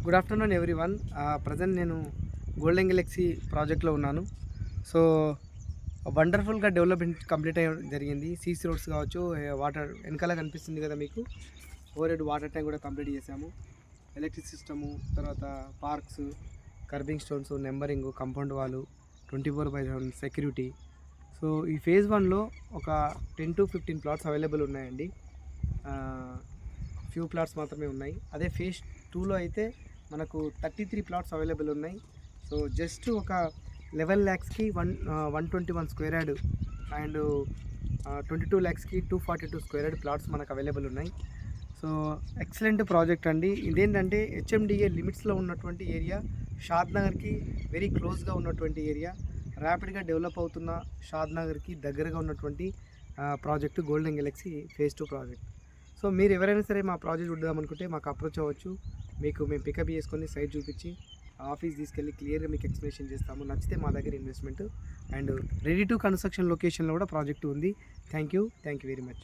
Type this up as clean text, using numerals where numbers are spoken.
Good afternoon everyone. Present నేను golden Galaxy ప్రాజెక్ట్లో ఉన్నాను. సో వండర్ఫుల్గా డెవలప్మెంట్ కంప్లీట్ అయ్యడం జరిగింది. సీసీ రోడ్స్ కావచ్చు, వాటర్ వెనకాల కనిపిస్తుంది కదా మీకు, 4 వాటర్ ట్యాంక్ కూడా కంప్లీట్ చేసాము. ఎలక్ట్రిక్ సిస్టము, తర్వాత parks, kerbing stones, numbering, compound వాళ్ళు, 24/7 సెక్యూరిటీ. సో ఈ ఫేజ్ 1లో ఒక 10 to 15 ప్లాట్స్ అవైలబుల్ ఉన్నాయండి. ఫ్యూ ప్లాట్స్ మాత్రమే ఉన్నాయి. అదే ఫేజ్ 2లో అయితే మనకు 33 ప్లాట్స్ అవైలబుల్ ఉన్నాయి. సో జస్ట్ ఒక 11 lakhsకి 121 square yard and 22 lakhsకి 242 square yard plots మనకు అవైలబుల్ ఉన్నాయి. సో ఎక్సలెంట్ ప్రాజెక్ట్ అండి. ఇదేంటంటే హెచ్ఎండిఏ లిమిట్స్లో ఉన్నటువంటి ఏరియా, షాద్నగర్కి వెరీ క్లోజ్గా ఉన్నటువంటి ఏరియా, ర్యాపిడ్గా డెవలప్ అవుతున్న షాద్నగర్కి దగ్గరగా ఉన్నటువంటి project golden Galaxy phase 2 project. So మీరు ఎవరైనా సరే మా ప్రాజెక్ట్ చూద్దామనుకుంటే మాకు అప్రోచ్ అవ్వచ్చు. మేము పికప్ చేసుకొని సైట్ చూపించి ఆఫీస్ తీసుకెళ్ళి క్లియర్గా మీకు ఎక్స్ప్లెనేషన్ చేస్తాము. నచ్చితే మా దగ్గర investment and ready to construction లొకేషన్లో కూడా ప్రాజెక్టు ఉంది. Thank you very much.